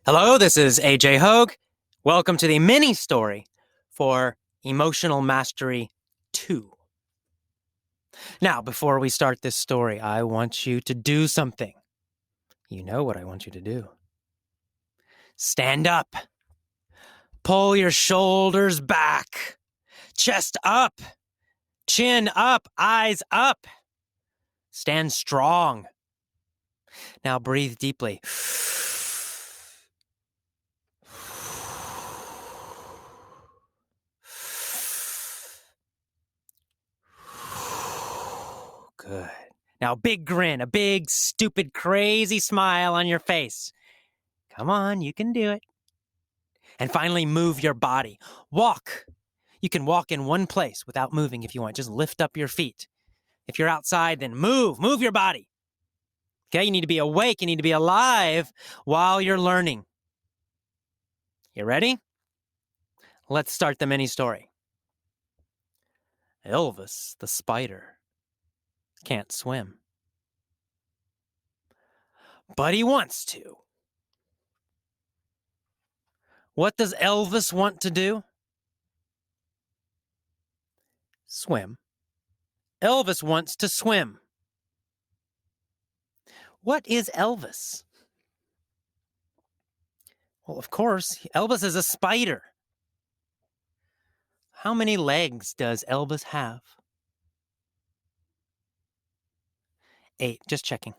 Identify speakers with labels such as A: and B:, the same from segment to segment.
A: Hello, this is AJ Hogue. Welcome to the mini story for Emotional Mastery 2. Now, before we start this story, I want you to do something. You know what I want you to do. Stand up. Pull your shoulders back. Chest up. Chin up. Eyes up. Stand strong. Now breathe deeply. Good. Now, big grin, a big, stupid, crazy smile on your face. Come on, you can do it. And finally, move your body. Walk. You can walk in one place without moving if you want. Just lift up your feet. If you're outside, then move your body. Okay, you need to be awake. You need to be alive while you're learning. You ready? Let's start the mini story. Elvis the spider can't swim, but he wants to. What does Elvis want to do? Swim. Elvis wants to swim. What is Elvis? Well, of course, Elvis is a spider. How many legs does Elvis have? 8, just checking.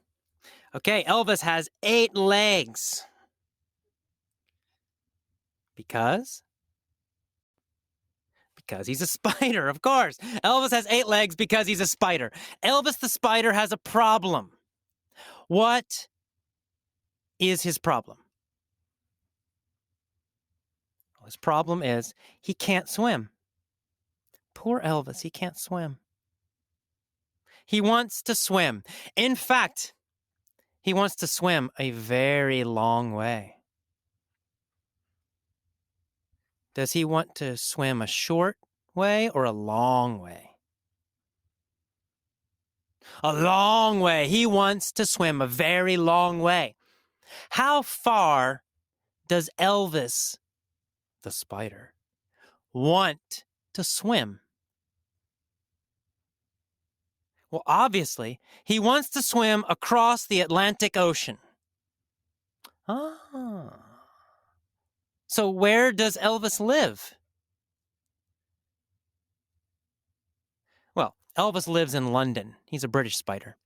A: Okay, Elvis has 8 legs. Because he's a spider, of course. Elvis has 8 legs because he's a spider. Elvis the spider has a problem. What is his problem? Well, his problem is he can't swim. Poor Elvis, he can't swim. He wants to swim. In fact, he wants to swim a very long way. Does he want to swim a short way or a long way? A long way. He wants to swim a very long way. How far does Elvis, the spider, want to swim? Well, obviously, he wants to swim across the Atlantic Ocean. Ah. So where does Elvis live? Well, Elvis lives in London. He's a British spider.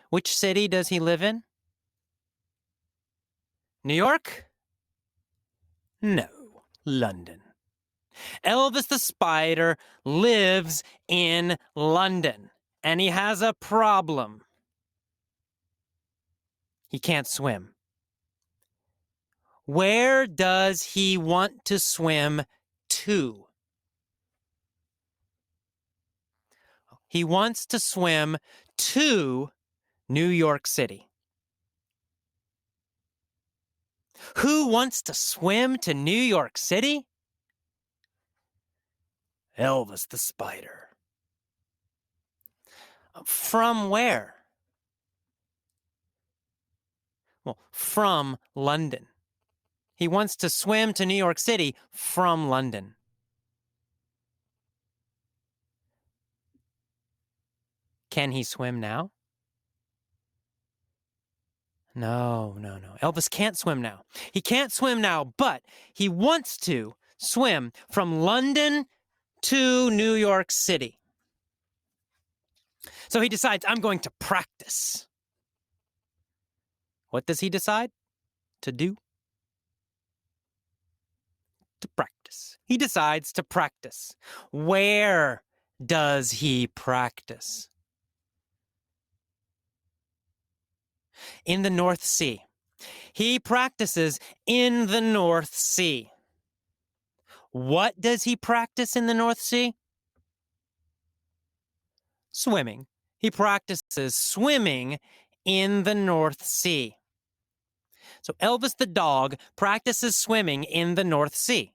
A: Which city does he live in? New York? No, London. Elvis the spider lives in London, and he has a problem. He can't swim. Where does he want to swim to? He wants to swim to New York City. Who wants to swim to New York City? Elvis the spider. From where? Well, from London. He wants to swim to New York City from London. Can he swim now? No. Elvis can't swim now. He can't swim now, but he wants to swim from London to New York City. So he decides, I'm going to practice. What does he decide to do? To practice. He decides to practice. Where does he practice? In the North Sea. He practices in the North Sea. What does he practice in the North Sea? Swimming. He practices swimming in the North Sea. So Elvis the dog practices swimming in the North Sea.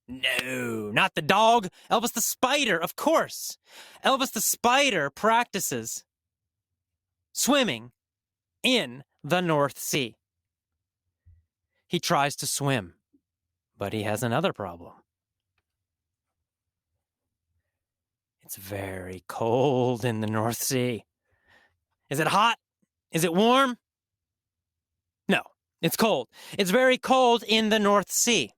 A: No, not the dog. Elvis the spider, of course. Elvis the spider practices swimming in the North Sea. He tries to swim, but he has another problem. It's very cold in the North Sea. Is it hot? Is it warm? No, it's cold. It's very cold in the North Sea.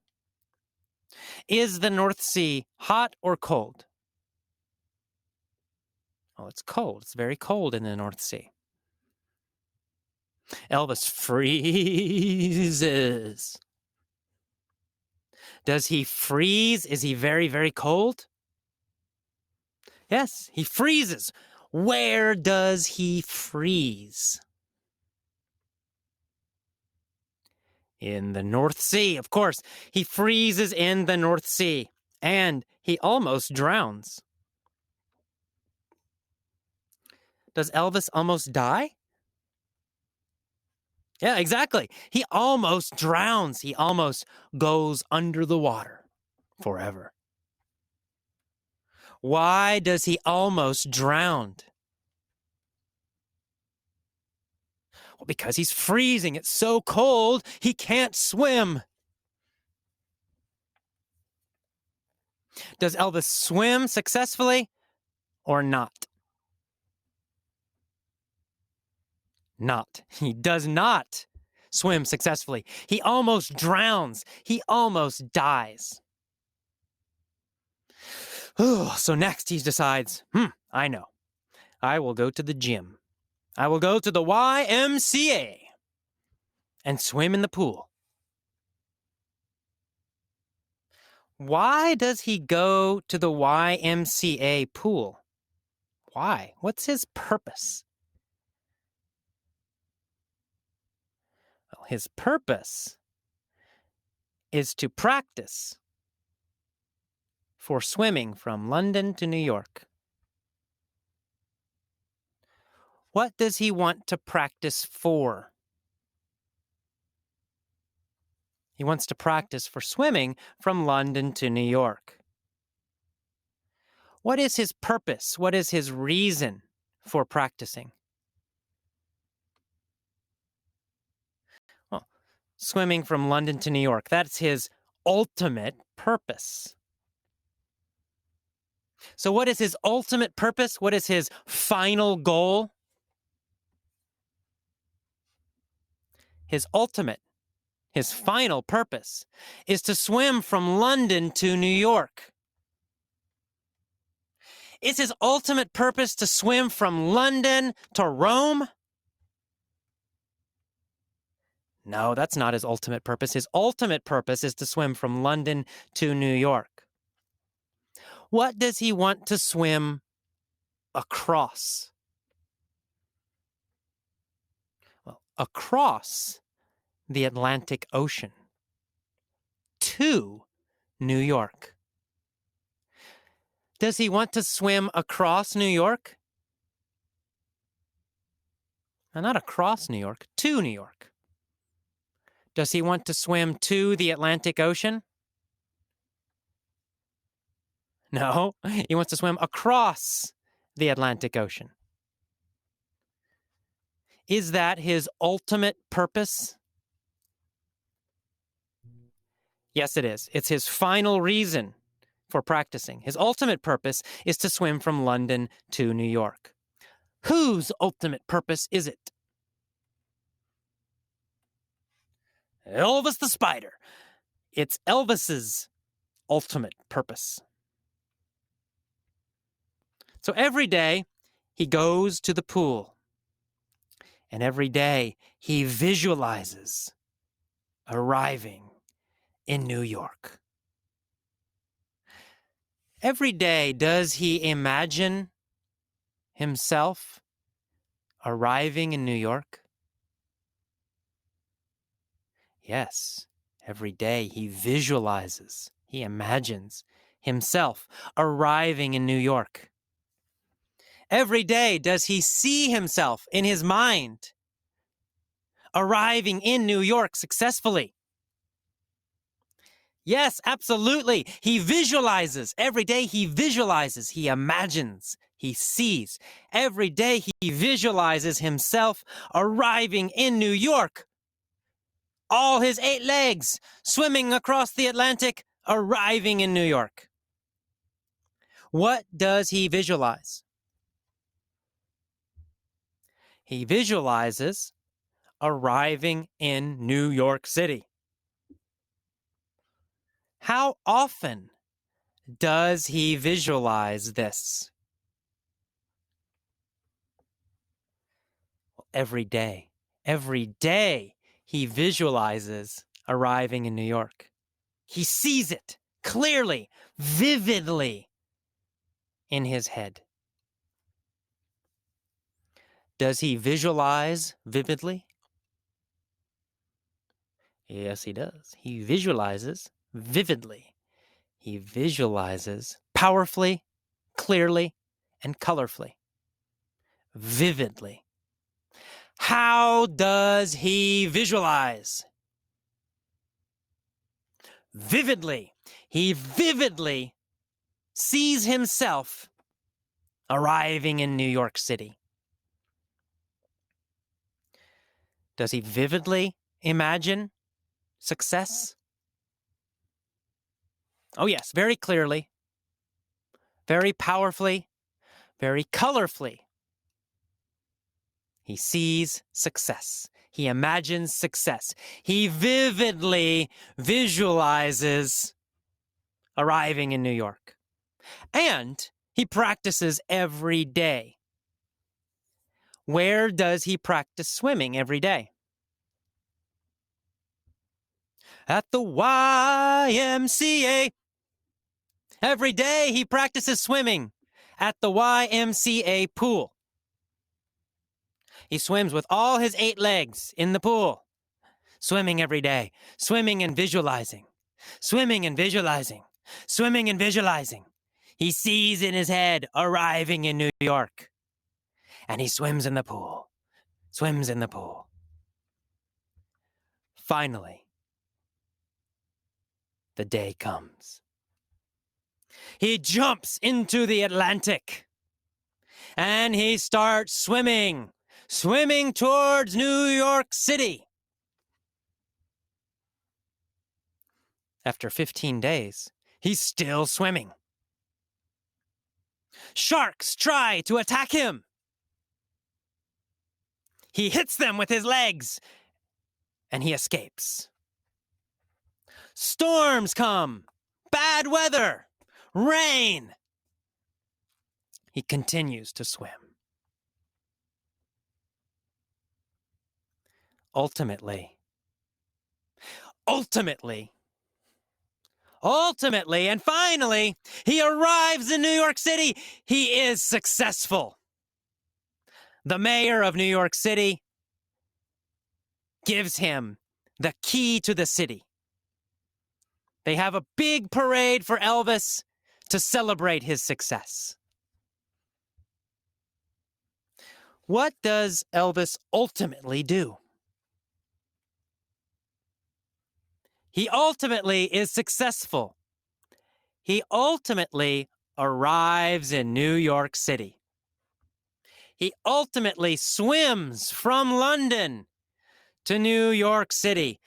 A: Is the North Sea hot or cold? Oh, it's cold. It's very cold in the North Sea. Elvis freezes. Does he freeze? Is he very, very cold? Yes, he freezes. Where does he freeze? In the North Sea, of course. He freezes in the North Sea, and he almost drowns. Does Elvis almost die? Yeah, exactly. He almost drowns. He almost goes under the water forever. Why does he almost drown? Well, because he's freezing. It's so cold, he can't swim. Does Elvis swim successfully or not? Not. He does not swim successfully. He almost drowns. He almost dies. So next he decides, I know. I will go to the gym. I will go to the YMCA and swim in the pool. Why does he go to the YMCA pool? Why? What's his purpose? Well, his purpose is to practice for swimming from London to New York. What does he want to practice for? He wants to practice for swimming from London to New York. What is his purpose? What is his reason for practicing? Well, swimming from London to New York, that's his ultimate purpose. So what is his ultimate purpose? What is his final goal? His final purpose is to swim from London to New York. Is his ultimate purpose to swim from London to Rome? No, that's not his ultimate purpose. His ultimate purpose is to swim from London to New York. What does he want to swim across? Well, across the Atlantic Ocean to New York. Does he want to swim across New York? No, not across New York, to New York. Does he want to swim to the Atlantic Ocean? No, he wants to swim across the Atlantic Ocean. Is that his ultimate purpose? Yes, it is. It's his final reason for practicing. His ultimate purpose is to swim from London to New York. Whose ultimate purpose is it? Elvis the Spider. It's Elvis's ultimate purpose. So every day he goes to the pool, and every day he visualizes arriving in New York. Every day, does he imagine himself arriving in New York? Yes, every day he visualizes, he imagines himself arriving in New York. Every day, does he see himself in his mind arriving in New York successfully? Yes, absolutely. He visualizes. Every day he visualizes, he imagines he sees. Every day he visualizes himself arriving in New York. All his 8 legs swimming across the Atlantic, arriving in New York. What does he visualize? He visualizes arriving in New York City. How often does he visualize this? Well, every day. Every day he visualizes arriving in New York. He sees it clearly, vividly in his head. Does he visualize vividly? Yes, he does. He visualizes vividly. He visualizes powerfully, clearly, and colorfully. Vividly. How does he visualize? Vividly. He vividly sees himself arriving in New York City. Does he vividly imagine success? Oh, yes, very clearly, very powerfully, very colorfully. He sees success. He imagines success. He vividly visualizes arriving in New York. And he practices every day. Where does he practice swimming every day? At the YMCA. Every day he practices swimming at the YMCA pool. He swims with all his 8 legs in the pool. Swimming every day. Swimming and visualizing. Swimming and visualizing. Swimming and visualizing. He sees in his head arriving in New York. And he swims in the pool. Swims in the pool. Finally, the day comes. He jumps into the Atlantic. And he starts swimming. Swimming towards New York City. After 15 days, he's still swimming. Sharks try to attack him. He hits them with his legs, and he escapes. Storms come, bad weather, rain. He continues to swim. Ultimately, and finally, he arrives in New York City. He is successful. The mayor of New York City gives him the key to the city. They have a big parade for Elvis to celebrate his success. What does Elvis ultimately do? He ultimately is successful. He ultimately arrives in New York City. He ultimately swims from London to New York City.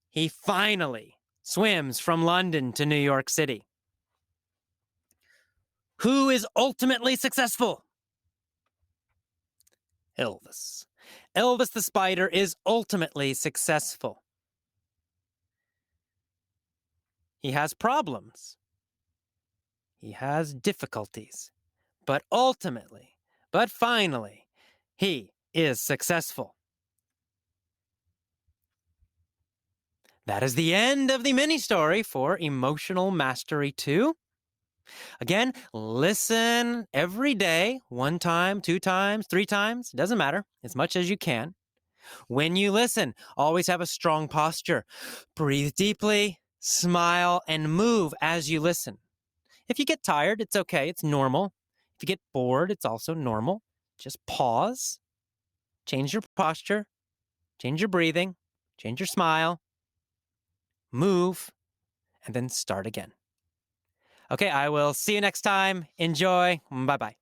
A: He finally swims from London to New York City. Who is ultimately successful? Elvis. Elvis the Spider is ultimately successful. He has problems. He has difficulties. But ultimately, but finally, he is successful. That is the end of the mini story for Emotional Mastery 2. Again, listen every day, 1 time, 2 times, 3 times, doesn't matter, as much as you can. When you listen, always have a strong posture. Breathe deeply, smile, and move as you listen. If you get tired, it's okay, it's normal. If you get bored, it's also normal. Just pause, change your posture, change your breathing, change your smile, move, and then start again. Okay, I will see you next time. Enjoy. Bye-bye.